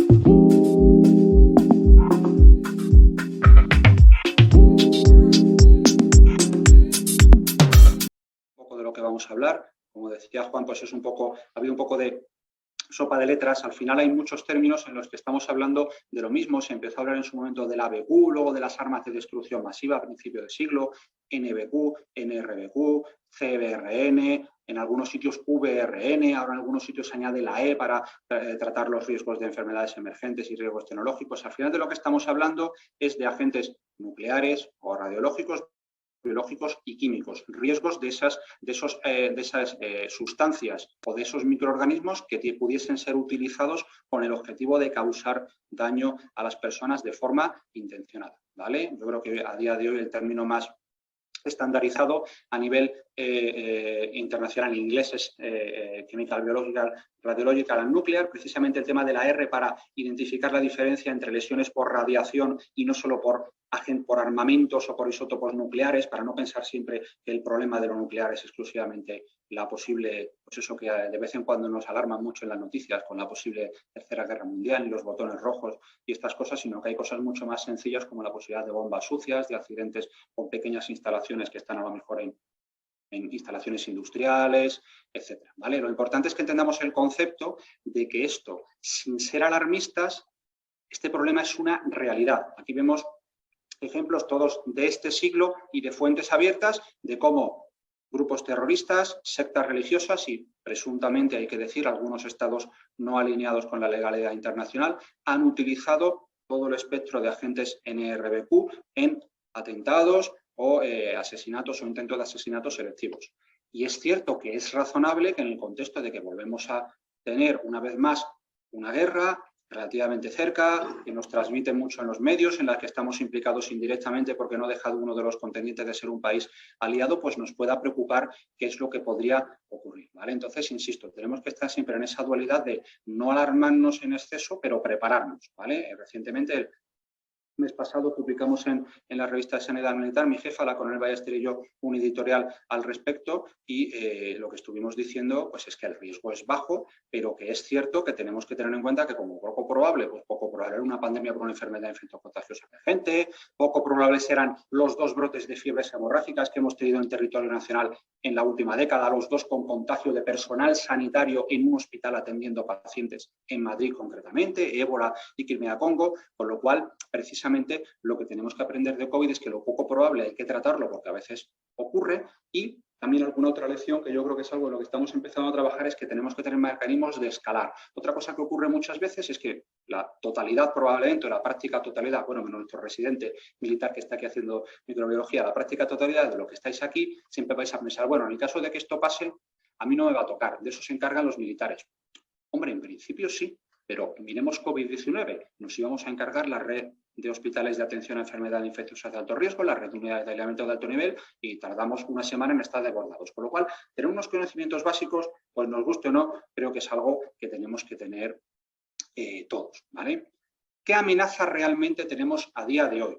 De lo que vamos a hablar, como decía Juan, pues es un poco, ha habido un poco de sopa de letras. Al final hay muchos términos en los que estamos hablando de lo mismo. Se empezó a hablar en su momento de la ABQ, luego de las armas de destrucción masiva a principios de siglo, NBQ, NRBQ, CBRN, en algunos sitios VRN, ahora en algunos sitios se añade la E para tratar los riesgos de enfermedades emergentes y riesgos tecnológicos. Al final de lo que estamos hablando es de agentes nucleares o radiológicos, biológicos y químicos, riesgos de esas sustancias o de esos microorganismos que pudiesen ser utilizados con el objetivo de causar daño a las personas de forma intencionada, ¿vale? Yo creo que a día de hoy el término más estandarizado a nivel internacional en inglés es Chemical, Biological, Radiological and Nuclear, precisamente el tema de la R para identificar la diferencia entre lesiones por radiación y no solo por armamentos o por isótopos nucleares, para no pensar siempre que el problema de lo nuclear es exclusivamente la posible, pues eso que de vez en cuando nos alarma mucho en las noticias, con la posible Tercera Guerra Mundial y los botones rojos y estas cosas, sino que hay cosas mucho más sencillas como la posibilidad de bombas sucias, de accidentes con pequeñas instalaciones que están a lo mejor en instalaciones industriales, etcétera, ¿vale? Lo importante es que entendamos el concepto de que esto, sin ser alarmistas, este problema es una realidad. Aquí vemos ejemplos todos de este siglo y de fuentes abiertas de cómo grupos terroristas, sectas religiosas y presuntamente, hay que decir, algunos estados no alineados con la legalidad internacional han utilizado todo el espectro de agentes NRBQ en atentados o asesinatos o intentos de asesinatos selectivos. Y es cierto que es razonable que en el contexto de que volvemos a tener una vez más una guerra relativamente cerca, que nos transmite mucho en los medios, en la que estamos implicados indirectamente porque no ha dejado uno de los contendientes de ser un país aliado, pues nos pueda preocupar qué es lo que podría ocurrir, ¿vale? Entonces, insisto, tenemos que estar siempre en esa dualidad de no alarmarnos en exceso, pero prepararnos, ¿vale? Recientemente, el mes pasado publicamos en la revista de Sanidad Militar, mi jefa, la coronel Ballester y yo, un editorial al respecto y lo que estuvimos diciendo pues es que el riesgo es bajo, pero que es cierto que tenemos que tener en cuenta que como poco probable, pues poco probable era una pandemia por una enfermedad infectocontagiosa emergente, poco probables eran los 2 brotes de fiebres hemorrágicas que hemos tenido en territorio nacional en la última década, los 2 con contagio de personal sanitario en un hospital atendiendo pacientes en Madrid concretamente, ébola y Crimea-Congo, con lo cual precisamente lo que tenemos que aprender de COVID es que lo poco probable hay que tratarlo porque a veces ocurre y también alguna otra lección que yo creo que es algo en lo que estamos empezando a trabajar es que tenemos que tener mecanismos de escalar. Otra cosa que ocurre muchas veces es que la totalidad probablemente, o la práctica totalidad, bueno, menos nuestro residente militar que está aquí haciendo microbiología, la práctica totalidad de lo que estáis aquí, siempre vais a pensar, bueno, en el caso de que esto pase, a mí no me va a tocar, de eso se encargan los militares. Hombre, en principio sí, pero miremos COVID-19, nos íbamos a encargar la red de hospitales de atención a enfermedades infecciosas de alto riesgo, la red de unidades de aislamiento de alto nivel y tardamos una semana en estar desbordados. Con lo cual, tener unos conocimientos básicos, pues nos guste o no, creo que es algo que tenemos que tener todos, ¿vale? ¿Qué amenaza realmente tenemos a día de hoy?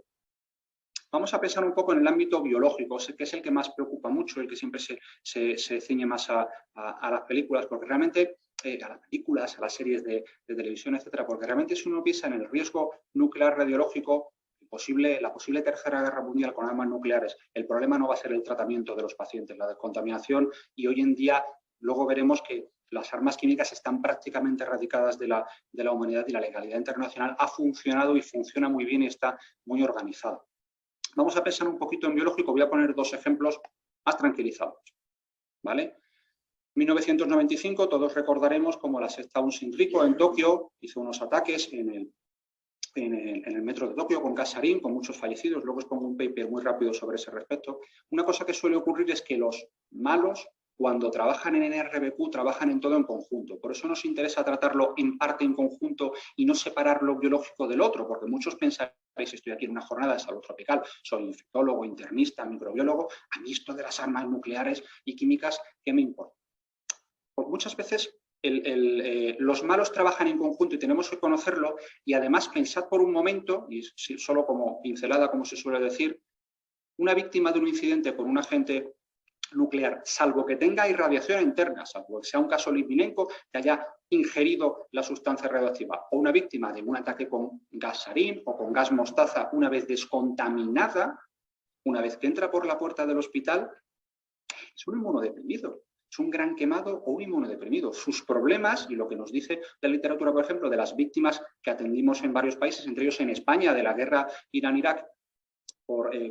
Vamos a pensar un poco en el ámbito biológico, que es el que más preocupa mucho, el que siempre se ciñe más a las películas, porque realmente a las películas, a las series de televisión, etcétera, porque realmente si uno piensa en el riesgo nuclear radiológico, la posible Tercera Guerra Mundial con armas nucleares, el problema no va a ser el tratamiento de los pacientes, la descontaminación, y hoy en día luego veremos que las armas químicas están prácticamente erradicadas de la humanidad y la legalidad internacional ha funcionado y funciona muy bien y está muy organizada. Vamos a pensar un poquito en biológico, voy a poner 2 ejemplos más tranquilizados, ¿vale? 1995, todos recordaremos como la secta Aum Shinrikyo en Tokio hizo unos ataques en el metro de Tokio con gas sarín, con muchos fallecidos. Luego os pongo un paper muy rápido sobre ese respecto. Una cosa que suele ocurrir es que los malos, cuando trabajan en NRBQ, trabajan en todo en conjunto. Por eso nos interesa tratarlo en parte en conjunto y no separar lo biológico del otro, porque muchos pensáis, estoy aquí en una jornada de salud tropical, soy infectólogo, internista, microbiólogo, a mí esto de las armas nucleares y químicas, ¿qué me importa? Pues muchas veces los malos trabajan en conjunto y tenemos que conocerlo y además pensad por un momento, y solo como pincelada, como se suele decir, una víctima de un incidente con un agente nuclear, salvo que tenga irradiación interna, salvo que sea un caso Litvinenko, que haya ingerido la sustancia radioactiva, o una víctima de un ataque con gas sarín o con gas mostaza, una vez descontaminada, una vez que entra por la puerta del hospital, es un inmunodeprimido. Es un gran quemado o un inmunodeprimido. Sus problemas, y lo que nos dice la literatura, por ejemplo, de las víctimas que atendimos en varios países, entre ellos en España, de la guerra Irán-Irak,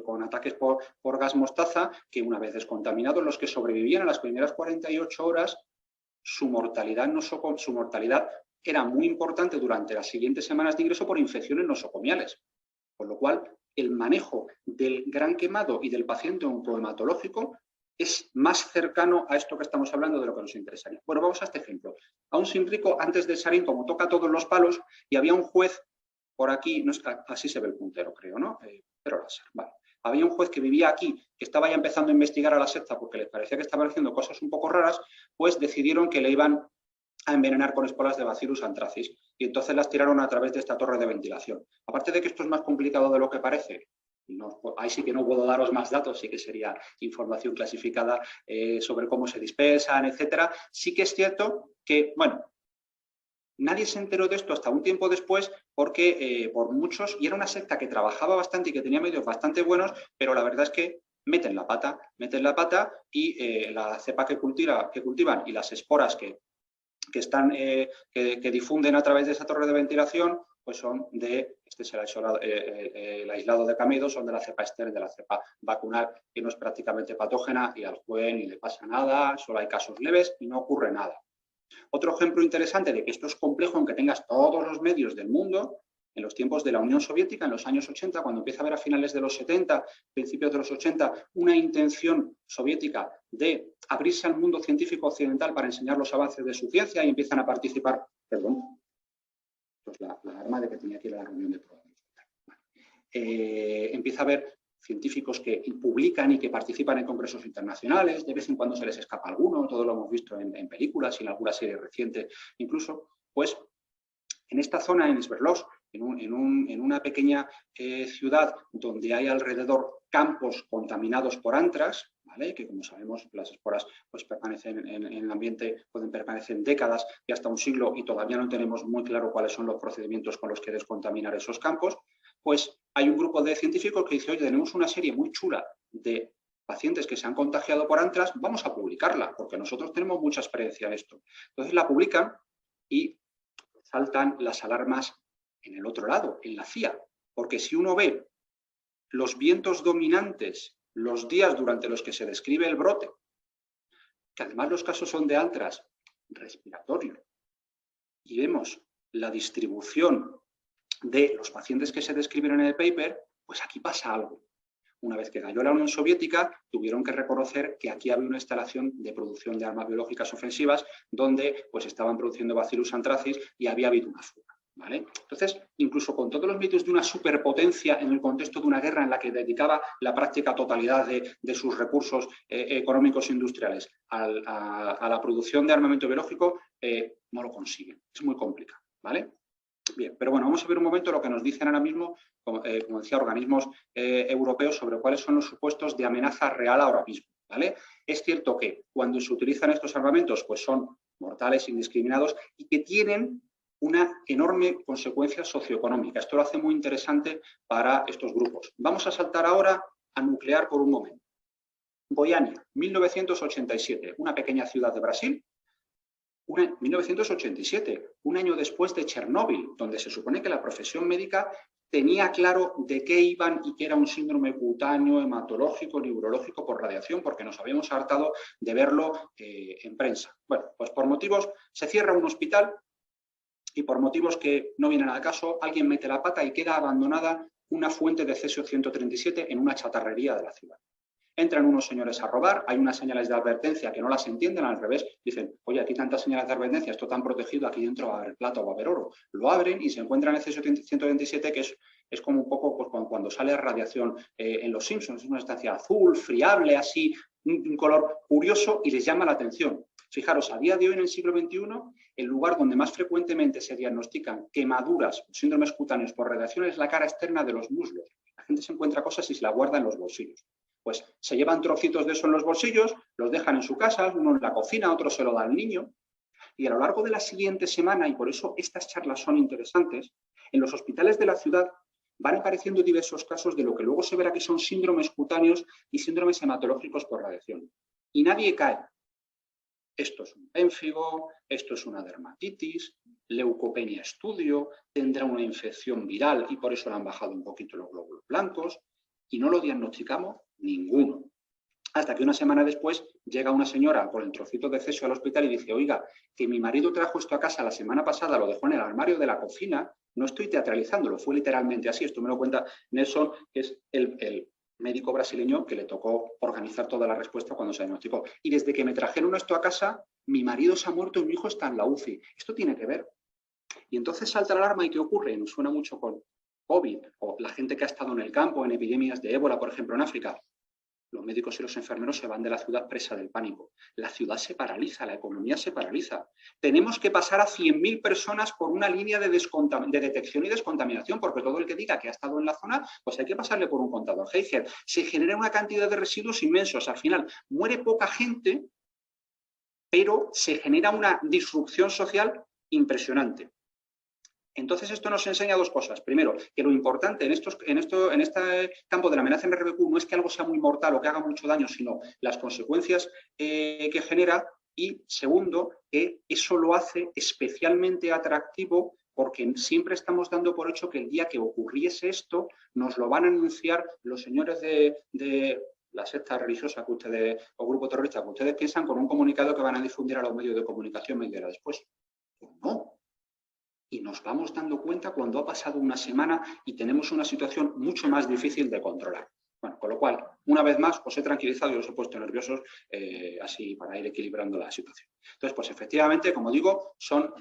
con ataques por gas mostaza, que una vez descontaminados, los que sobrevivían a las primeras 48 horas, su mortalidad era muy importante durante las siguientes semanas de ingreso por infecciones nosocomiales. Con lo cual, el manejo del gran quemado y del paciente oncohematológico es más cercano a esto que estamos hablando de lo que nos interesaría. Bueno, vamos a este ejemplo. A un Sinrico, antes del Sarín, como toca todos los palos, y había un juez por aquí, no es, así se ve el puntero, creo, ¿no? Pero láser, vale. Había un juez que vivía aquí, que estaba ya empezando a investigar a la secta porque les parecía que estaban haciendo cosas un poco raras, pues decidieron que le iban a envenenar con esporas de Bacillus anthracis y entonces las tiraron a través de esta torre de ventilación. Aparte de que esto es más complicado de lo que parece, no, ahí sí que no puedo daros más datos, sí que sería información clasificada sobre cómo se dispersan, etcétera. Sí que es cierto que, bueno, nadie se enteró de esto hasta un tiempo después porque por muchos, y era una secta que trabajaba bastante y que tenía medios bastante buenos, pero la verdad es que meten la pata y la cepa que cultivan y las esporas que difunden a través de esa torre de ventilación, pues son este es el aislado de camedo, son de la cepa Ester, de la cepa vacunal, que no es prácticamente patógena y al juez ni le pasa nada, solo hay casos leves y no ocurre nada. Otro ejemplo interesante de que esto es complejo, aunque tengas todos los medios del mundo, en los tiempos de la Unión Soviética, en los años 80, cuando empieza a haber a finales de los 70, principios de los 80, una intención soviética de abrirse al mundo científico occidental para enseñar los avances de su ciencia y empiezan a participar, perdón, pues la alarma de que tenía que ir a la reunión de programa. Empieza a haber científicos que publican y que participan en congresos internacionales, de vez en cuando se les escapa alguno, todo lo hemos visto en películas y en alguna serie reciente incluso, pues en esta zona, en Sverdlovsk, en una pequeña ciudad donde hay alrededor campos contaminados por antrax, ¿vale? Que como sabemos las esporas pues, permanecen en el ambiente, pueden permanecer décadas y hasta un siglo y todavía no tenemos muy claro cuáles son los procedimientos con los que descontaminar esos campos, pues hay un grupo de científicos que dice, oye, tenemos una serie muy chula de pacientes que se han contagiado por antrax, vamos a publicarla, porque nosotros tenemos mucha experiencia en esto. Entonces la publican y saltan las alarmas en el otro lado, en la CIA, porque si uno ve los vientos dominantes, los días durante los que se describe el brote, que además los casos son de antrax respiratorio, y vemos la distribución de los pacientes que se describen en el paper, pues aquí pasa algo. Una vez que cayó la Unión Soviética, tuvieron que reconocer que aquí había una instalación de producción de armas biológicas ofensivas donde pues, estaban produciendo Bacillus anthracis y había habido una fuga. ¿Vale? Entonces, incluso con todos los mitos de una superpotencia en el contexto de una guerra en la que dedicaba la práctica totalidad de sus recursos económicos e industriales a la producción de armamento biológico, no lo consiguen. Es muy complicado. ¿Vale? Bien, pero bueno, vamos a ver un momento lo que nos dicen ahora mismo, como decía, organismos europeos sobre cuáles son los supuestos de amenaza real ahora mismo. ¿Vale? Es cierto que cuando se utilizan estos armamentos, pues son mortales, indiscriminados y que tienen una enorme consecuencia socioeconómica. Esto lo hace muy interesante para estos grupos. Vamos a saltar ahora a nuclear por un momento. Goiânia, 1987, una pequeña ciudad de Brasil. 1987, un año después de Chernóbil, donde se supone que la profesión médica tenía claro de qué iban y que era un síndrome cutáneo, hematológico, neurológico por radiación, porque nos habíamos hartado de verlo en prensa. Bueno, pues por motivos, se cierra un hospital y por motivos que no vienen al caso, alguien mete la pata y queda abandonada una fuente de cesio-137 en una chatarrería de la ciudad. Entran unos señores a robar, hay unas señales de advertencia que no las entienden, al revés, dicen, oye, aquí tantas señales de advertencia, esto tan protegido, aquí dentro va a haber plata o va a haber oro. Lo abren y se encuentran el cesio-137, que es como un poco pues, cuando sale radiación en Los Simpsons, es una estancia azul, friable, así, un color curioso y les llama la atención. Fijaros, a día de hoy en el siglo XXI, el lugar donde más frecuentemente se diagnostican quemaduras o síndromes cutáneos por radiación es la cara externa de los muslos. La gente se encuentra cosas y se la guarda en los bolsillos. Pues se llevan trocitos de eso en los bolsillos, los dejan en su casa, uno en la cocina, otro se lo da al niño. Y a lo largo de la siguiente semana, y por eso estas charlas son interesantes, en los hospitales de la ciudad van apareciendo diversos casos de lo que luego se verá que son síndromes cutáneos y síndromes hematológicos por radiación. Y nadie cae. Esto es un pénfigo, esto es una dermatitis, leucopenia estudio, tendrá una infección viral y por eso le han bajado un poquito los glóbulos blancos y no lo diagnosticamos ninguno. Hasta que una semana después llega una señora con el trocito de cesio al hospital y dice, oiga, que mi marido trajo esto a casa la semana pasada, lo dejó en el armario de la cocina, no estoy teatralizándolo, fue literalmente así. Esto me lo cuenta Nelson, que es el médico brasileño que le tocó organizar toda la respuesta cuando se diagnosticó. Y desde que me trajeron esto a casa, mi marido se ha muerto y mi hijo está en la UCI. Esto tiene que ver. Y entonces salta la alarma y ¿qué ocurre? Nos suena mucho con COVID o la gente que ha estado en el campo, en epidemias de ébola, por ejemplo, en África. Los médicos y los enfermeros se van de la ciudad presa del pánico. La ciudad se paraliza, la economía se paraliza. Tenemos que pasar a 100.000 personas por una línea de detección y descontaminación, porque todo el que diga que ha estado en la zona, pues hay que pasarle por un contador Geiger. Se genera una cantidad de residuos inmensos. Al final, muere poca gente, pero se genera una disrupción social impresionante. Entonces, esto nos enseña dos cosas. Primero, que lo importante en este campo de la amenaza MRBQ no es que algo sea muy mortal o que haga mucho daño, sino las consecuencias que genera. Y segundo, que eso lo hace especialmente atractivo porque siempre estamos dando por hecho que el día que ocurriese esto, nos lo van a anunciar los señores de la secta religiosa que ustedes, o grupo terrorista que ustedes piensan, con un comunicado que van a difundir a los medios de comunicación media hora después. Pues no. Y nos vamos dando cuenta cuando ha pasado una semana y tenemos una situación mucho más difícil de controlar. Bueno, con lo cual, una vez más, os he tranquilizado y os he puesto nerviosos así para ir equilibrando la situación. Entonces, pues efectivamente, como digo, son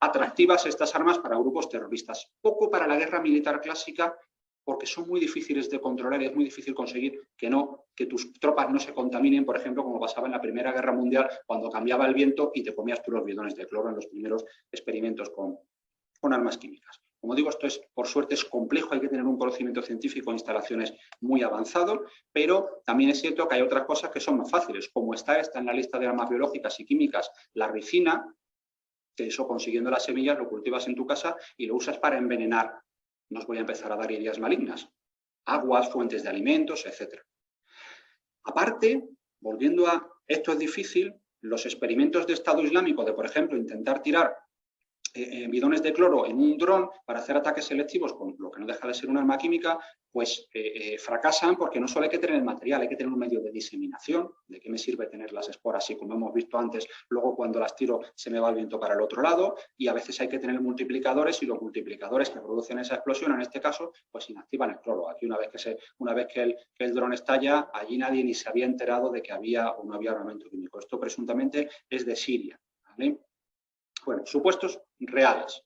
atractivas estas armas para grupos terroristas. Poco para la guerra militar clásica, porque son muy difíciles de controlar y es muy difícil conseguir que tus tropas no se contaminen, por ejemplo, como pasaba en la Primera Guerra Mundial, cuando cambiaba el viento y te comías tú los bidones de cloro en los primeros experimentos con armas químicas. Como digo, esto es, por suerte, es complejo, hay que tener un conocimiento científico e instalaciones muy avanzado, pero también es cierto que hay otras cosas que son más fáciles, como está en la lista de armas biológicas y químicas, la ricina, que eso consiguiendo las semillas lo cultivas en tu casa y lo usas para envenenar. No os voy a empezar a dar ideas malignas. Aguas, fuentes de alimentos, etc. Aparte, volviendo a esto es difícil, los experimentos de Estado Islámico de, por ejemplo, intentar tirar bidones de cloro en un dron para hacer ataques selectivos con lo que no deja de ser un arma química, pues fracasan porque no solo hay que tener el material, hay que tener un medio de diseminación. ¿De qué me sirve tener las esporas? Y como hemos visto antes, luego cuando las tiro se me va el viento para el otro lado, y a veces hay que tener multiplicadores y los multiplicadores que producen esa explosión, en este caso, pues inactivan el cloro. Aquí una vez que el dron estalla, allí nadie ni se había enterado de que había o no había armamento químico. Esto presuntamente es de Siria, ¿vale? Bueno, supuestos reales.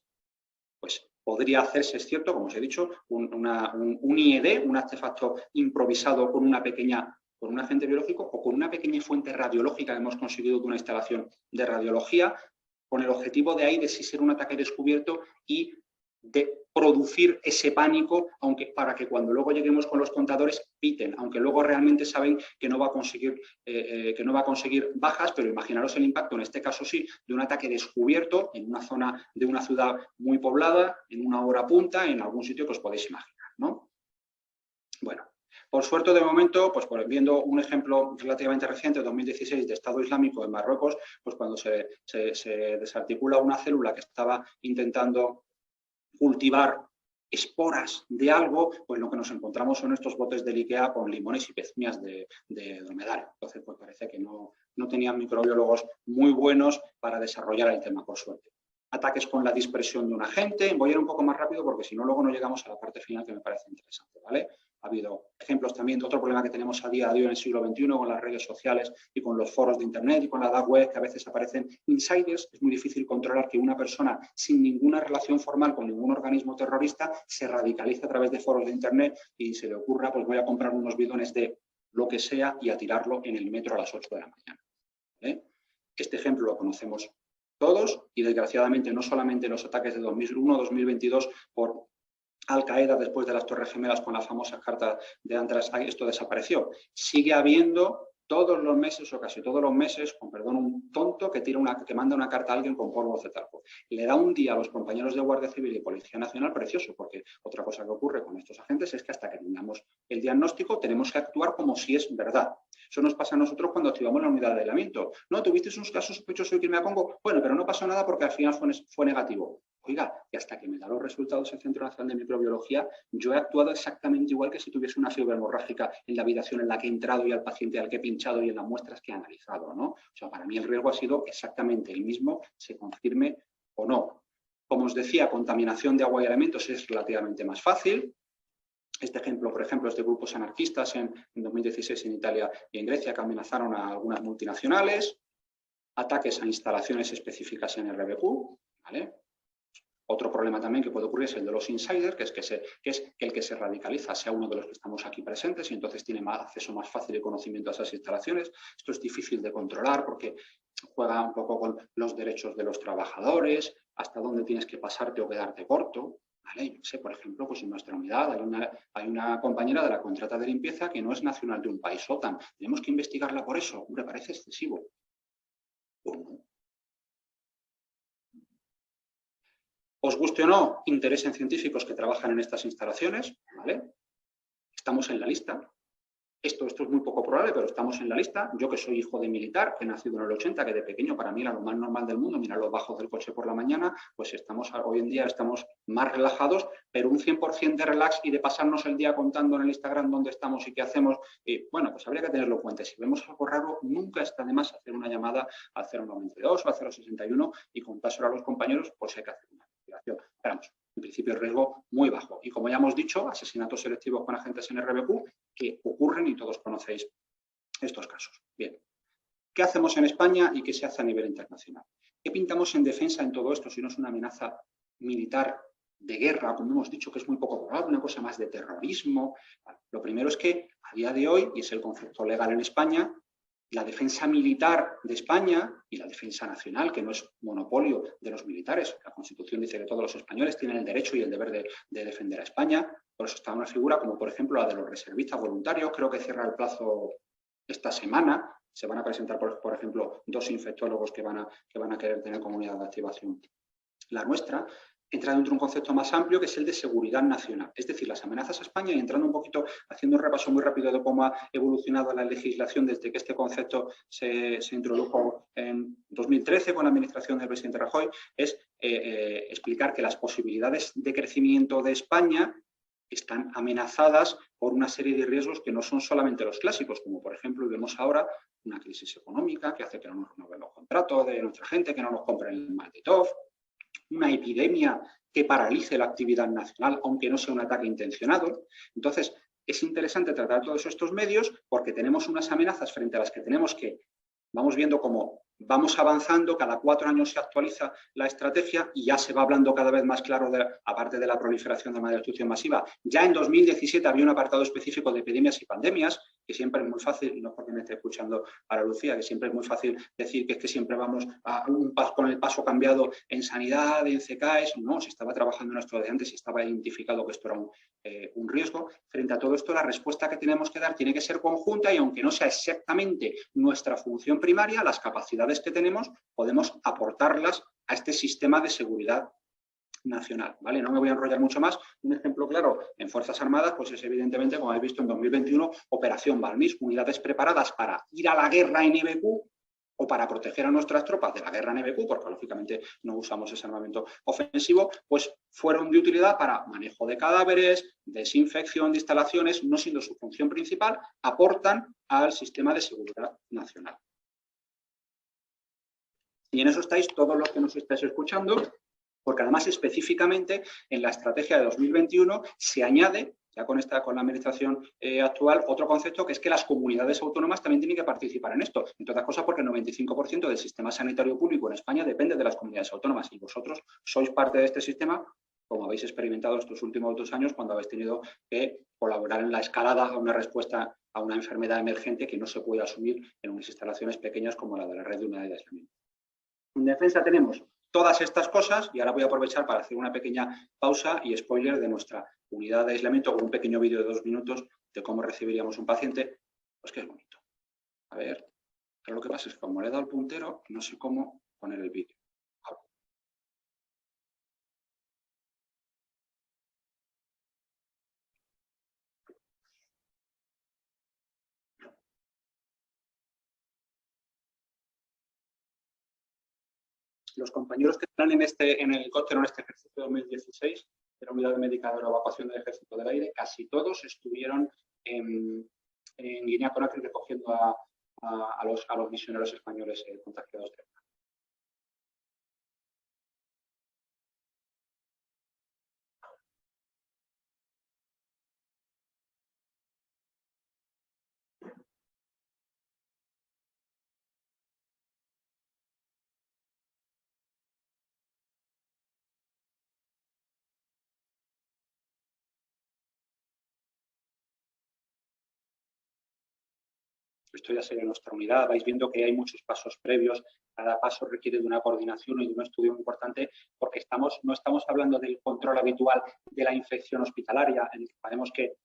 Pues podría hacerse, es cierto, como os he dicho, un IED, un artefacto improvisado con un agente biológico o con una pequeña fuente radiológica que hemos conseguido de una instalación de radiología, con el objetivo de ahí de si ser un ataque descubierto y de producir ese pánico, aunque para que cuando luego lleguemos con los contadores piten, aunque luego realmente saben que no va a conseguir bajas, pero imaginaros el impacto, en este caso sí, de un ataque descubierto en una zona de una ciudad muy poblada, en una hora punta, en algún sitio que os podéis imaginar, ¿no? Bueno, por suerte, de momento, pues viendo un ejemplo relativamente reciente, 2016, de Estado Islámico en Marruecos, pues cuando se desarticula una célula que estaba intentando cultivar esporas de algo, pues lo que nos encontramos son estos botes del IKEA con limones y pezuñas de dromedario. Entonces, pues parece que no tenían microbiólogos muy buenos para desarrollar el tema, por suerte. Ataques con la dispersión de un agente. Voy a ir un poco más rápido porque si no, luego no llegamos a la parte final que me parece interesante, ¿vale? Ha habido ejemplos también de otro problema que tenemos a día de hoy en el siglo XXI con las redes sociales y con los foros de Internet y con la dark web, que a veces aparecen insiders. Es muy difícil controlar que una persona sin ninguna relación formal con ningún organismo terrorista se radicalice a través de foros de Internet y se le ocurra, pues voy a comprar unos bidones de lo que sea y a tirarlo en el metro a las 8 de la mañana. ¿Vale? Este ejemplo lo conocemos todos y, desgraciadamente, no solamente los ataques de 2001-2022 por Al-Qaeda después de las Torres Gemelas con las famosas cartas de Antrax, esto desapareció. Sigue habiendo todos los meses o casi todos los meses, con perdón, un tonto que manda una carta a alguien con polvo de talco. Le da un día a los compañeros de Guardia Civil y Policía Nacional precioso, porque otra cosa que ocurre con estos agentes es que hasta que tengamos el diagnóstico tenemos que actuar como si es verdad. Eso nos pasa a nosotros cuando activamos la unidad de aislamiento. No, tuviste un caso sospechoso de que me pongo, bueno, pero no pasó nada porque al final fue negativo. Oiga, y hasta que me da los resultados el Centro Nacional de Microbiología, yo he actuado exactamente igual que si tuviese una fiebre hemorrágica en la habitación en la que he entrado y al paciente al que he pinchado y en las muestras que he analizado, ¿no? O sea, para mí el riesgo ha sido exactamente el mismo, se confirme o no. Como os decía, contaminación de agua y alimentos es relativamente más fácil. Este ejemplo, por ejemplo, es de grupos anarquistas en 2016 en Italia y en Grecia que amenazaron a algunas multinacionales. Ataques a instalaciones específicas en RBQ, ¿vale? Otro problema también que puede ocurrir es el de los insiders, que es que el que se radicaliza sea uno de los que estamos aquí presentes y entonces tiene acceso más fácil y conocimiento a esas instalaciones. Esto es difícil de controlar porque juega un poco con los derechos de los trabajadores, hasta dónde tienes que pasarte o quedarte corto. ¿Vale? Yo sé, por ejemplo, pues en nuestra unidad hay una compañera de la contrata de limpieza que no es nacional de un país OTAN. Tenemos que investigarla por eso. Hombre, parece excesivo. Pues no. Os guste o no, interesen científicos que trabajan en estas instalaciones, ¿vale? Estamos en la lista. Esto es muy poco probable, pero estamos en la lista. Yo que soy hijo de militar, que he nacido en el 80, que de pequeño para mí era lo más normal del mundo, mirar los bajos del coche por la mañana, pues hoy en día estamos más relajados, pero un 100% de relax y de pasarnos el día contando en el Instagram dónde estamos y qué hacemos, bueno, pues habría que tenerlo en cuenta. Si vemos algo raro, nunca está de más hacer una llamada al 092 o al 061 y contárselo a los compañeros por si hay que hacer una investigación. Esperamos. En principio el riesgo muy bajo. Y como ya hemos dicho, asesinatos selectivos con agentes en RBQ que ocurren y todos conocéis estos casos. Bien, ¿qué hacemos en España y qué se hace a nivel internacional? ¿Qué pintamos en defensa en todo esto si no es una amenaza militar de guerra, como hemos dicho, que es muy poco probable, una cosa más de terrorismo? Lo primero es que a día de hoy, y es el concepto legal en España, la defensa militar de España y la defensa nacional, que no es monopolio de los militares. La Constitución dice que todos los españoles tienen el derecho y el deber de defender a España. Por eso está una figura como, por ejemplo, la de los reservistas voluntarios. Creo que cierra el plazo esta semana. Se van a presentar, por ejemplo, 2 infectólogos que van a querer tener comunidad de activación. La nuestra entra dentro de un concepto más amplio que es el de seguridad nacional. Es decir, las amenazas a España, y entrando un poquito, haciendo un repaso muy rápido de cómo ha evolucionado la legislación desde que este concepto se introdujo en 2013 con la administración del presidente Rajoy, es explicar que las posibilidades de crecimiento de España están amenazadas por una serie de riesgos que no son solamente los clásicos, como por ejemplo vemos ahora una crisis económica que hace que no nos renueven los contratos de nuestra gente, que no nos compren el Malditov, una epidemia que paralice la actividad nacional, aunque no sea un ataque intencionado. Entonces, es interesante tratar todos estos medios porque tenemos unas amenazas frente a las que tenemos que, vamos viendo cómo vamos avanzando, cada 4 años se actualiza la estrategia y ya se va hablando cada vez más claro, aparte de la proliferación de destrucción masiva. Ya en 2017 había un apartado específico de epidemias y pandemias, que siempre es muy fácil, y no porque me esté escuchando para Lucía, que siempre es muy fácil decir que es que siempre vamos con el paso cambiado en sanidad, en CECAES. No, se estaba trabajando en esto de antes y estaba identificado que esto era un riesgo. Frente a todo esto, la respuesta que tenemos que dar tiene que ser conjunta y aunque no sea exactamente nuestra función primaria, las capacidades que tenemos podemos aportarlas a este sistema de seguridad nacional, ¿vale? No me voy a enrollar mucho más. Un ejemplo claro en Fuerzas Armadas, pues es evidentemente, como habéis visto en 2021, Operación Balmis, unidades preparadas para ir a la guerra en EBQ o para proteger a nuestras tropas de la guerra en EBQ, porque lógicamente no usamos ese armamento ofensivo, pues fueron de utilidad para manejo de cadáveres, desinfección de instalaciones, no siendo su función principal, aportan al sistema de seguridad nacional. Y en eso estáis todos los que nos estáis escuchando, porque además específicamente en la estrategia de 2021 se añade, ya con la administración actual, otro concepto que es que las comunidades autónomas también tienen que participar en esto. Entre otras cosas porque el 95% del sistema sanitario público en España depende de las comunidades autónomas y vosotros sois parte de este sistema, como habéis experimentado estos últimos 2 años cuando habéis tenido que colaborar en la escalada a una respuesta a una enfermedad emergente que no se puede asumir en unas instalaciones pequeñas como la de la red de unidades de aislamiento. En defensa tenemos todas estas cosas y ahora voy a aprovechar para hacer una pequeña pausa y spoiler de nuestra unidad de aislamiento con un pequeño vídeo de 2 minutos de cómo recibiríamos un paciente, pues que es bonito. A ver, pero lo que pasa es que como le he dado el puntero, no sé cómo poner el vídeo. Los compañeros que están en el helicóptero en este ejercicio 2016 de la Unidad Médica de la Evacuación del Ejército del Aire, casi todos estuvieron en Guinea-Conakry recogiendo a los misioneros españoles contagiados de ébola. Esto ya sería nuestra unidad. Vais viendo que hay muchos pasos previos. Cada paso requiere de una coordinación y de un estudio muy importante porque no estamos hablando del control habitual de la infección hospitalaria, en el que sabemos que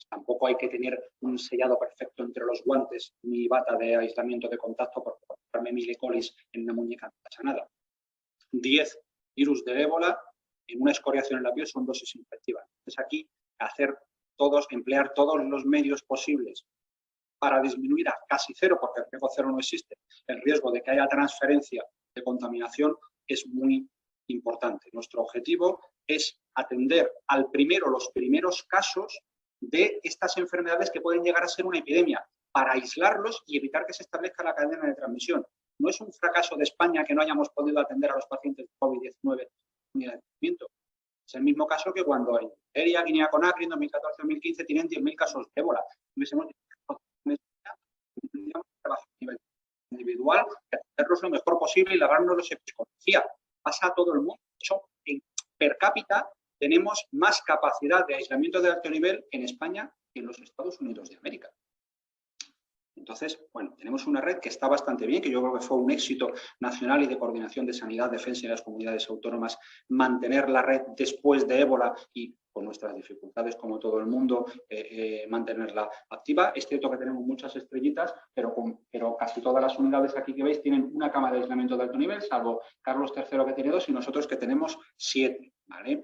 tampoco hay que tener un sellado perfecto entre los guantes ni bata de aislamiento de contacto porque ponerme 1000 E. coli en una muñeca no pasa nada. 10 virus de ébola en una escoriación en la piel son dosis infectivas. Entonces aquí emplear todos los medios posibles para disminuir a casi cero, porque el riesgo cero no existe, el riesgo de que haya transferencia de contaminación es muy importante. Nuestro objetivo es atender los primeros casos de estas enfermedades que pueden llegar a ser una epidemia, para aislarlos y evitar que se establezca la cadena de transmisión. No es un fracaso de España que no hayamos podido atender a los pacientes de COVID-19 ni de tratamiento. Es el mismo caso que cuando en Nigeria, Guinea-Conakry, en 2014-2015 tienen 10.000 casos de ébola. Trabajo a nivel individual, hacerlos lo mejor posible y lavarnos los episcopía. Pasa a todo el mundo. De hecho, per cápita tenemos más capacidad de aislamiento de alto nivel en España que en los Estados Unidos de América. Entonces, bueno, tenemos una red que está bastante bien, que yo creo que fue un éxito nacional y de coordinación de sanidad, defensa y las comunidades autónomas, mantener la red después de ébola y con nuestras dificultades, como todo el mundo, mantenerla activa. Es cierto que tenemos muchas estrellitas, pero casi todas las unidades aquí que veis tienen una cama de aislamiento de alto nivel, salvo Carlos III que tiene 2 y nosotros que tenemos 7, ¿vale?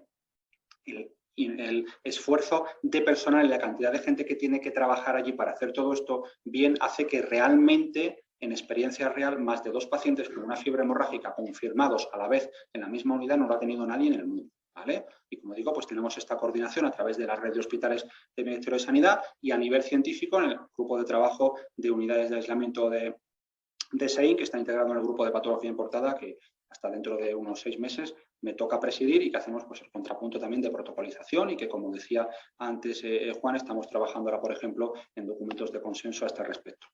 El esfuerzo de personal y la cantidad de gente que tiene que trabajar allí para hacer todo esto bien hace que realmente, en experiencia real, más de 2 pacientes con una fiebre hemorrágica confirmados a la vez en la misma unidad no lo ha tenido nadie en el mundo, ¿vale? Y como digo, pues tenemos esta coordinación a través de la red de hospitales del Ministerio de Sanidad y a nivel científico en el grupo de trabajo de unidades de aislamiento de SEIN, que está integrado en el grupo de patología importada, que hasta dentro de unos 6 meses me toca presidir y que hacemos pues el contrapunto también de protocolización y que, como decía antes Juan, estamos trabajando ahora, por ejemplo, en documentos de consenso a este respecto.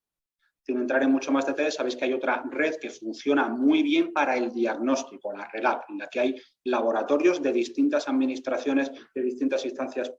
Sin entrar en mucho más detalle, sabéis que hay otra red que funciona muy bien para el diagnóstico, la RELAB, en la que hay laboratorios de distintas administraciones, de distintas instancias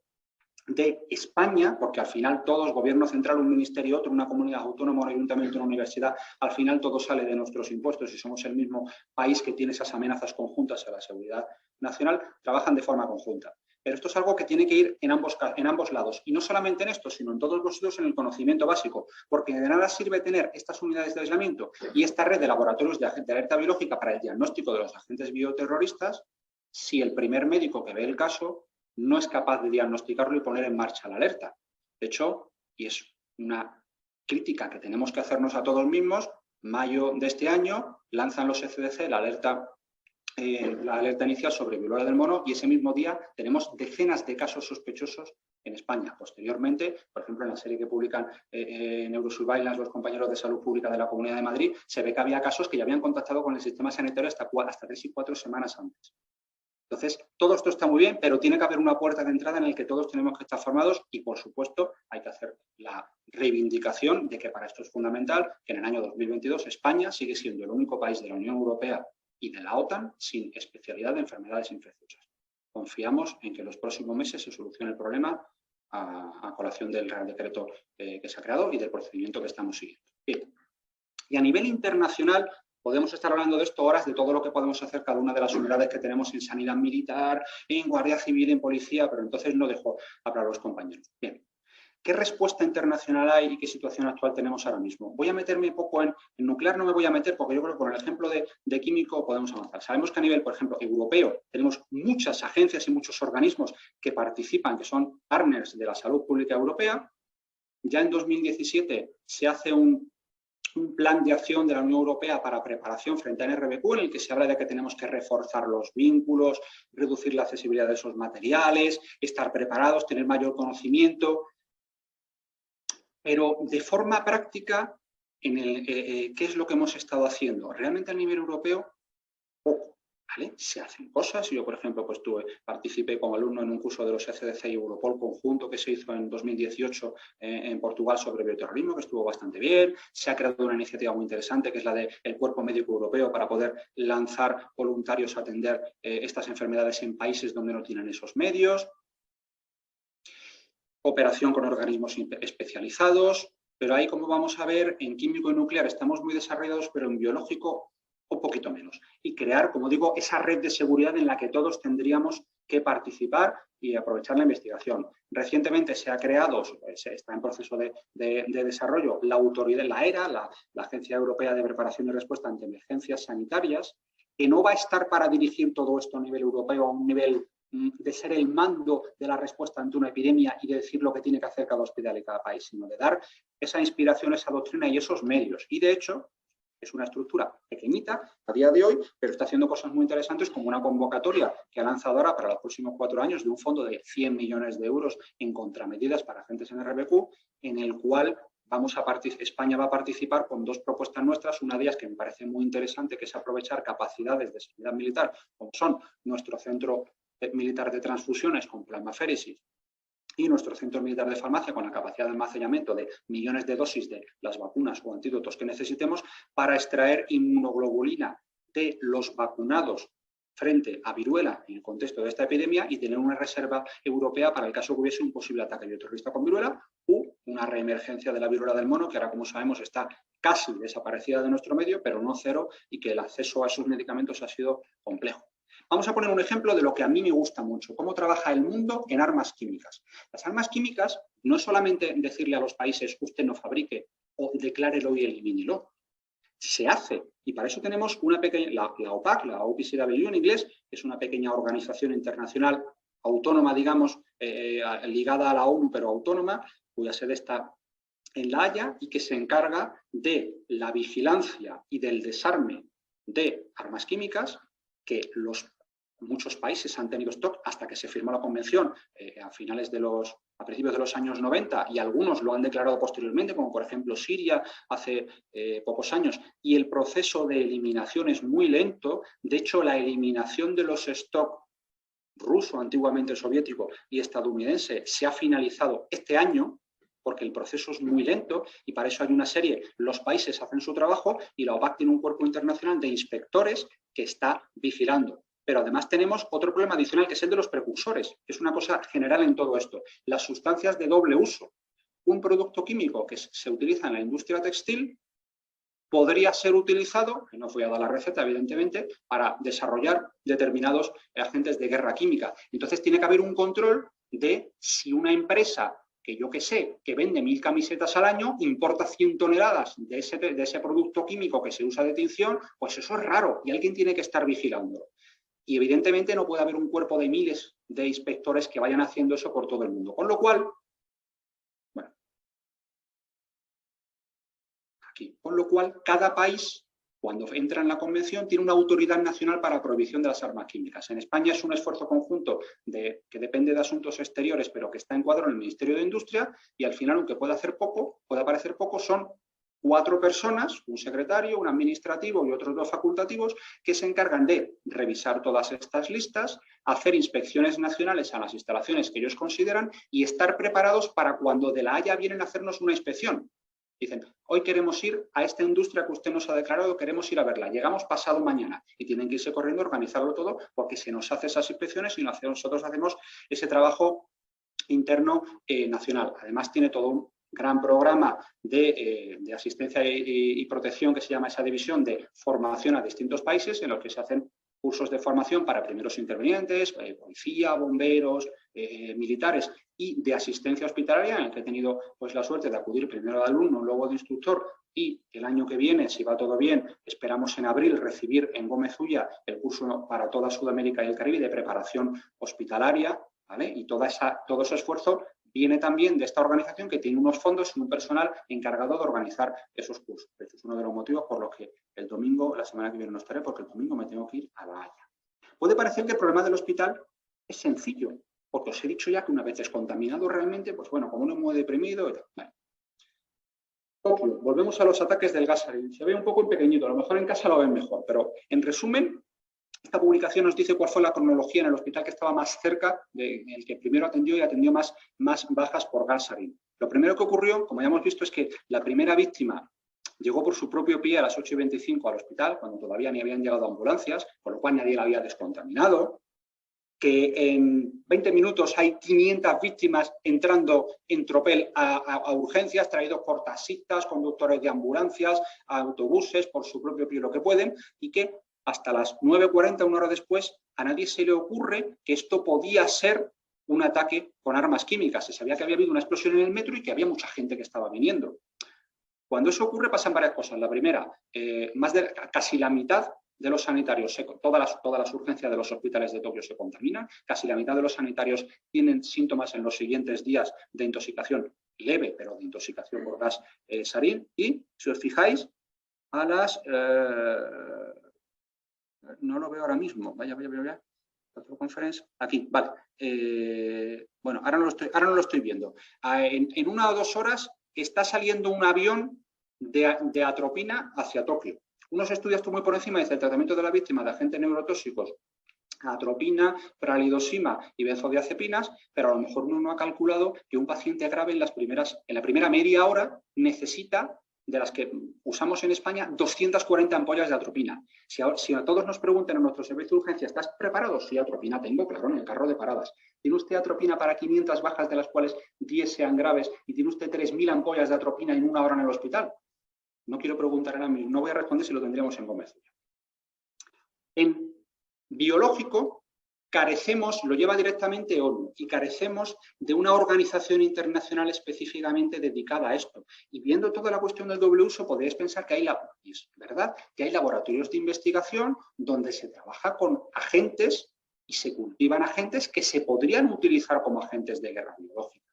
de España, porque al final todos, gobierno central, un ministerio, otro, una comunidad autónoma, un ayuntamiento, una universidad, al final todo sale de nuestros impuestos y somos el mismo país que tiene esas amenazas conjuntas a la seguridad nacional, trabajan de forma conjunta. Pero esto es algo que tiene que ir en ambos lados. Y no solamente en esto, sino en todos los sitios en el conocimiento básico. Porque de nada sirve tener estas unidades de aislamiento y esta red de laboratorios de alerta biológica para el diagnóstico de los agentes bioterroristas si el primer médico que ve el caso no es capaz de diagnosticarlo y poner en marcha la alerta. De hecho, y es una crítica que tenemos que hacernos a todos mismos, mayo de este año lanzan los ECDC la alerta inicial sobre viruela del mono y ese mismo día tenemos decenas de casos sospechosos en España. Posteriormente, por ejemplo, en la serie que publican en Eurosurveillance los compañeros de salud pública de la Comunidad de Madrid, se ve que había casos que ya habían contactado con el sistema sanitario hasta 3 y 4 semanas antes. Entonces, todo esto está muy bien, pero tiene que haber una puerta de entrada en la que todos tenemos que estar formados y, por supuesto, hay que hacer la reivindicación de que para esto es fundamental que en el año 2022 España sigue siendo el único país de la Unión Europea y de la OTAN sin especialidad de enfermedades infecciosas. Confiamos en que en los próximos meses se solucione el problema a colación del Real Decreto que se ha creado y del procedimiento que estamos siguiendo. Bien. Y a nivel internacional, podemos estar hablando de esto horas, de todo lo que podemos hacer cada una de las unidades que tenemos en sanidad militar, en guardia civil, en policía, pero entonces no dejo hablar a los compañeros. Bien, ¿Qué respuesta internacional hay y qué situación actual tenemos ahora mismo? Voy a meterme un poco en nuclear, no me voy a meter porque yo creo que con el ejemplo de químico podemos avanzar. Sabemos que a nivel, por ejemplo, europeo, tenemos muchas agencias y muchos organismos que participan, que son partners de la salud pública europea. Ya en 2017 se hace un plan de acción de la Unión Europea para preparación frente a NRBQ, en el que se habla de que tenemos que reforzar los vínculos, reducir la accesibilidad de esos materiales, estar preparados, tener mayor conocimiento. Pero de forma práctica, ¿qué es lo que hemos estado haciendo? Realmente a nivel europeo, poco. ¿Vale? Se hacen cosas. Yo, por ejemplo, pues participé como alumno en un curso de los ECDC y Europol conjunto que se hizo en 2018 en Portugal sobre bioterrorismo, que estuvo bastante bien. Se ha creado una iniciativa muy interesante, que es la del Cuerpo Médico Europeo, para poder lanzar voluntarios a atender estas enfermedades en países donde no tienen esos medios. Cooperación con organismos especializados, pero ahí, como vamos a ver, en químico y nuclear estamos muy desarrollados, pero en biológico un poquito menos. Y crear, como digo, esa red de seguridad en la que todos tendríamos que participar y aprovechar la investigación. Recientemente se ha creado, está en proceso de desarrollo, la autoridad, la ERA, la Agencia Europea de Preparación y Respuesta ante Emergencias Sanitarias, que no va a estar para dirigir todo esto a nivel europeo, a un nivel de ser el mando de la respuesta ante una epidemia y de decir lo que tiene que hacer cada hospital y cada país, sino de dar esa inspiración, esa doctrina y esos medios. Y, de hecho, es una estructura pequeñita a día de hoy, pero está haciendo cosas muy interesantes, como una convocatoria que ha lanzado ahora para los próximos 4 años de un fondo de 100 millones de euros en contramedidas para agentes NRBQ, en el cual España va a participar con 2 propuestas nuestras. Una de ellas que me parece muy interesante, que es aprovechar capacidades de seguridad militar, como son nuestro centro militar de transfusiones con plasmaféresis y nuestro centro militar de farmacia con la capacidad de almacenamiento de millones de dosis de las vacunas o antídotos que necesitemos para extraer inmunoglobulina de los vacunados frente a viruela en el contexto de esta epidemia y tener una reserva europea para el caso que hubiese un posible ataque bioterrorista con viruela u una reemergencia de la viruela del mono, que ahora, como sabemos, está casi desaparecida de nuestro medio, pero no cero, y que el acceso a esos medicamentos ha sido complejo. Vamos a poner un ejemplo de lo que a mí me gusta mucho, cómo trabaja el mundo en armas químicas. Las armas químicas no es solamente decirle a los países usted no fabrique o declárelo y elimínelo. Se hace, y para eso tenemos una pequeña, la OPAC, la OPCW en inglés, es una pequeña organización internacional autónoma, digamos, ligada a la ONU, pero autónoma, cuya sede está en La Haya y que se encarga de la vigilancia y del desarme de armas químicas que muchos países han tenido stock hasta que se firmó la convención a principios de los años 90, y algunos lo han declarado posteriormente, como por ejemplo Siria hace pocos años, y el proceso de eliminación es muy lento. De hecho, la eliminación de los stock ruso, antiguamente soviético, y estadounidense se ha finalizado este año, porque el proceso es muy lento y para eso hay una serie, los países hacen su trabajo y la OPAC tiene un cuerpo internacional de inspectores que está vigilando. Pero además tenemos otro problema adicional, que es el de los precursores, que es una cosa general en todo esto. Las sustancias de doble uso. Un producto químico que se utiliza en la industria textil podría ser utilizado, que no voy a dar la receta evidentemente, para desarrollar determinados agentes de guerra química. Entonces tiene que haber un control de si una empresa que yo que sé, que vende 1000 camisetas al año, importa 100 toneladas de ese producto químico que se usa de tinción, pues eso es raro y alguien tiene que estar vigilando. Y evidentemente no puede haber un cuerpo de miles de inspectores que vayan haciendo eso por todo el mundo. Con lo cual, bueno, cada país, cuando entra en la convención, tiene una autoridad nacional para la prohibición de las armas químicas. En España es un esfuerzo conjunto que depende de asuntos exteriores, pero que está encuadrado en el Ministerio de Industria, y al final, aunque pueda parecer poco, son 4 personas, un secretario, un administrativo y otros 2 facultativos, que se encargan de revisar todas estas listas, hacer inspecciones nacionales a las instalaciones que ellos consideran y estar preparados para cuando de La Haya vienen a hacernos una inspección. Dicen, hoy queremos ir a esta industria que usted nos ha declarado, queremos ir a verla, llegamos pasado mañana, y tienen que irse corriendo a organizarlo todo porque se nos hace esas inspecciones y nosotros hacemos ese trabajo interno nacional. Además tiene todo un gran programa de asistencia y protección que se llama esa división de formación a distintos países, en los que se hacen cursos de formación para primeros intervinientes, policía, bomberos, militares y de asistencia hospitalaria, en el que he tenido pues, la suerte de acudir primero de alumno, luego de instructor, y el año que viene, si va todo bien, esperamos en abril recibir en Gómez Ulla el curso para toda Sudamérica y el Caribe de preparación hospitalaria, ¿vale? Y todo ese esfuerzo viene también de esta organización que tiene unos fondos y un personal encargado de organizar esos cursos. Eso es uno de los motivos por los que el domingo, la semana que viene no estaré, porque el domingo me tengo que ir a La Haya. Puede parecer que el problema del hospital es sencillo, porque os he dicho ya que una vez descontaminado realmente, pues bueno, como uno es muy deprimido, vale. Tokio, volvemos a los ataques del gas sarín. Se ve un poco en pequeñito, a lo mejor en casa lo ven mejor, pero en resumen, esta publicación nos dice cuál fue la cronología en el hospital que estaba más cerca, el que primero atendió y atendió más bajas por gas sarín. Lo primero que ocurrió, como ya hemos visto, es que la primera víctima llegó por su propio pie a las 8:25 al hospital, cuando todavía ni habían llegado ambulancias, con lo cual nadie la había descontaminado. Que en 20 minutos hay 500 víctimas entrando en tropel a urgencias, traídos por taxistas, conductores de ambulancias, a autobuses, por su propio pie lo que pueden, y que hasta las 9:40, una hora después, a nadie se le ocurre que esto podía ser un ataque con armas químicas. Se sabía que había habido una explosión en el metro y que había mucha gente que estaba viniendo. Cuando eso ocurre pasan varias cosas. La primera, casi la mitad de los sanitarios, todas las urgencias de los hospitales de Tokio se contaminan, casi la mitad de los sanitarios tienen síntomas en los siguientes días de intoxicación leve, pero de intoxicación por gas sarín. Y si os fijáis, a las... no lo veo ahora mismo, vaya. Conference, aquí, vale. Bueno, ahora no lo estoy viendo. En 1 o 2 horas está saliendo un avión de atropina hacia Tokio. Unos estudios muy por encima dicen el tratamiento de la víctima de agentes neurotóxicos, atropina, pralidosima y benzodiazepinas, pero a lo mejor uno no ha calculado que un paciente grave en la primera media hora necesita, de las que usamos en España, 240 ampollas de atropina. Si a todos nos preguntan en nuestro servicio de urgencia, ¿estás preparado? Sí, atropina tengo, claro, en el carro de paradas. ¿Tiene usted atropina para 500 bajas, de las cuales 10 sean graves? ¿Y tiene usted 3.000 ampollas de atropina en 1 hora en el hospital? No quiero preguntar ahora mismo, no voy a responder si lo tendríamos en Gómez. En biológico carecemos, lo lleva directamente ONU, y carecemos de una organización internacional específicamente dedicada a esto. Y viendo toda la cuestión del doble uso, podéis pensar que es verdad, que hay laboratorios de investigación donde se trabaja con agentes y se cultivan agentes que se podrían utilizar como agentes de guerra biológica.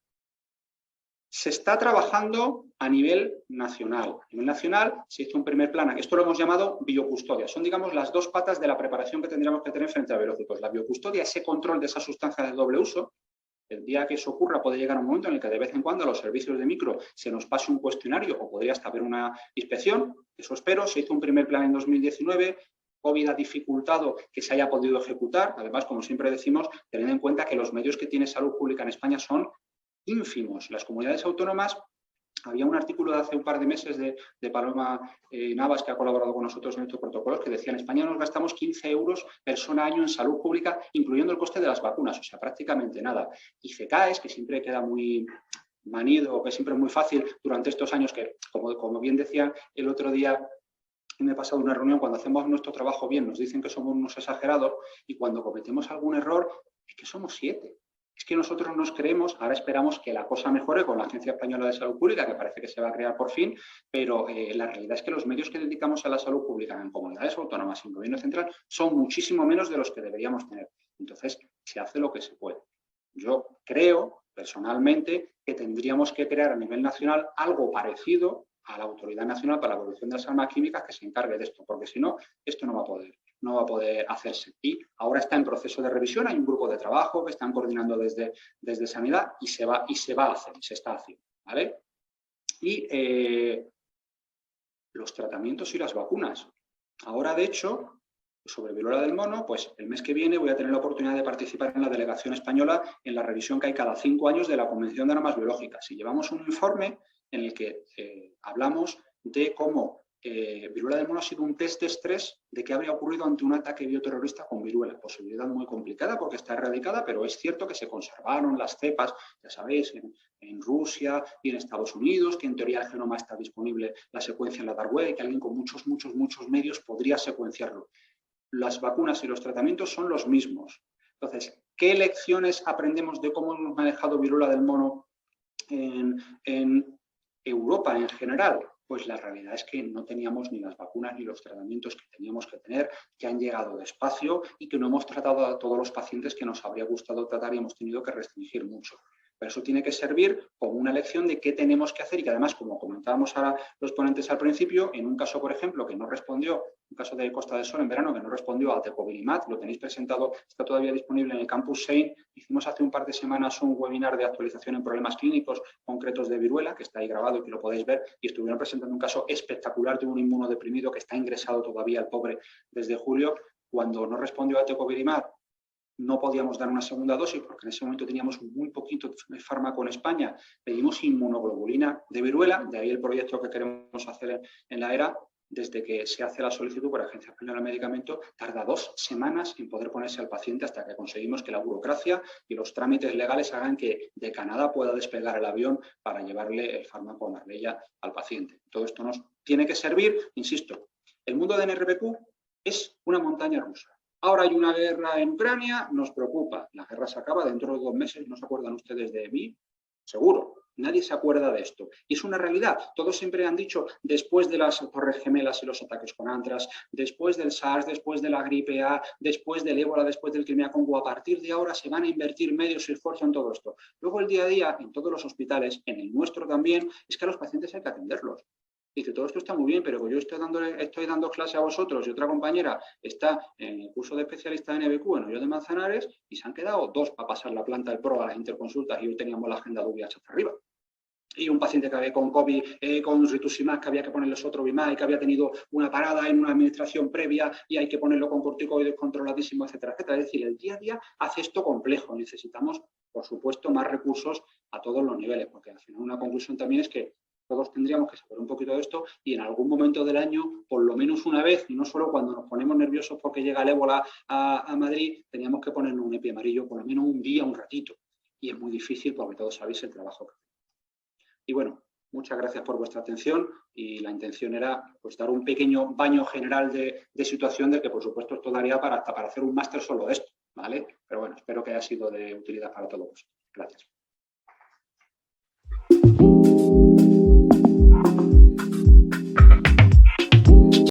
Se está trabajando a nivel nacional. A nivel nacional se hizo un primer plan, esto lo hemos llamado biocustodia. Son, digamos, las 2 patas de la preparación que tendríamos que tener frente a biológicos. La biocustodia, ese control de esas sustancias de doble uso. El día que eso ocurra puede llegar un momento en el que de vez en cuando a los servicios de micro se nos pase un cuestionario o podría hasta haber una inspección. Eso espero. Se hizo un primer plan en 2019. COVID ha dificultado que se haya podido ejecutar. Además, como siempre decimos, teniendo en cuenta que los medios que tiene salud pública en España son ínfimos. Las comunidades autónomas, había un artículo de hace un par de meses de Paloma Navas, que ha colaborado con nosotros en estos protocolos, que decía: en España nos gastamos 15 euros persona año en salud pública, incluyendo el coste de las vacunas, o sea, prácticamente nada. Y CECAES, que siempre queda muy manido, que siempre es muy fácil durante estos años, que como bien decía el otro día, me he pasado una reunión, cuando hacemos nuestro trabajo bien nos dicen que somos unos exagerados, y cuando cometemos algún error es que somos 7. Es que nosotros nos creemos, ahora esperamos que la cosa mejore con la Agencia Española de Salud Pública, que parece que se va a crear por fin, pero la realidad es que los medios que dedicamos a la salud pública en comunidades autónomas y en gobierno central son muchísimo menos de los que deberíamos tener. Entonces, se hace lo que se puede. Yo creo, personalmente, que tendríamos que crear a nivel nacional algo parecido a la Autoridad Nacional para la Evolución de las Armas Químicas, que se encargue de esto, porque si no, esto no va a poder hacerse. Y ahora está en proceso de revisión, hay un grupo de trabajo que están coordinando desde Sanidad y se va a hacer, y se está haciendo, ¿vale? Y los tratamientos y las vacunas. Ahora, de hecho, sobre viruela del mono, pues el mes que viene voy a tener la oportunidad de participar en la delegación española en la revisión que hay cada 5 años de la Convención de Armas Biológicas. Y llevamos un informe en el que hablamos de cómo viruela del mono ha sido un test de estrés de qué habría ocurrido ante un ataque bioterrorista con viruela. Posibilidad muy complicada porque está erradicada, pero es cierto que se conservaron las cepas, ya sabéis, en Rusia y en Estados Unidos, que en teoría el genoma está disponible, la secuencia en la dark web, y que alguien con muchos medios podría secuenciarlo. Las vacunas y los tratamientos son los mismos. Entonces, ¿Qué lecciones aprendemos de cómo hemos manejado viruela del mono en Europa en general? Pues la realidad es que no teníamos ni las vacunas ni los tratamientos que teníamos que tener, que han llegado despacio y que no hemos tratado a todos los pacientes que nos habría gustado tratar y hemos tenido que restringir mucho. Pero eso tiene que servir como una lección de qué tenemos que hacer y que además, como comentábamos ahora los ponentes al principio, en un caso, por ejemplo, que no respondió, un caso de Costa del Sol en verano que no respondió al tecovirimat, lo tenéis presentado, está todavía disponible en el Campus Sein. Hicimos hace un par de semanas un webinar de actualización en problemas clínicos concretos de viruela, que está ahí grabado y que lo podéis ver, y estuvieron presentando un caso espectacular de un inmunodeprimido que está ingresado todavía el pobre desde julio. Cuando no respondió al tecovirimat, no podíamos dar una segunda dosis porque en ese momento teníamos muy poquito de fármaco en España. Pedimos inmunoglobulina de viruela, de ahí el proyecto que queremos hacer en la ERA. Desde que se hace la solicitud por la Agencia Española de Medicamento, tarda 2 semanas en poder ponerse al paciente hasta que conseguimos que la burocracia y los trámites legales hagan que de Canadá pueda despegar el avión para llevarle el fármaco Marbella al paciente. Todo esto nos tiene que servir, insisto, el mundo de NRBQ es una montaña rusa. Ahora hay una guerra en Ucrania, nos preocupa. La guerra se acaba dentro de 2 meses. ¿No se acuerdan ustedes de mí? Seguro. Nadie se acuerda de esto. Y es una realidad. Todos siempre han dicho, después de las Torres Gemelas y los ataques con Antras, después del SARS, después de la gripe A, después del ébola, después del Crimea Congo, a partir de ahora se van a invertir medios y esfuerzo en todo esto. Luego el día a día, en todos los hospitales, en el nuestro también, es que a los pacientes hay que atenderlos. Dice, todo esto está muy bien, pero yo estoy dando clase a vosotros y otra compañera está en el curso de especialista de NBQ en Hoyo de Manzanares y se han quedado 2 para pasar la planta del PRO a las interconsultas y hoy teníamos la agenda de VIH hasta arriba. Y un paciente que había con COVID, con rituximab, que había que ponerles otro Vimab y que había tenido una parada en una administración previa y hay que ponerlo con corticoides controladísimo, etcétera, etcétera. Es decir, el día a día hace esto complejo. Necesitamos, por supuesto, más recursos a todos los niveles, porque al final una conclusión también es que todos tendríamos que saber un poquito de esto y en algún momento del año, por lo menos una vez, y no solo cuando nos ponemos nerviosos porque llega el ébola a Madrid, teníamos que ponernos un EPI amarillo por lo menos un día, un ratito. Y es muy difícil porque todos sabéis el trabajo que hacemos. Y bueno, muchas gracias por vuestra atención y la intención era pues dar un pequeño baño general de situación del que por supuesto esto daría hasta para hacer un máster solo de esto, ¿vale? Pero bueno, espero que haya sido de utilidad para todos. Gracias.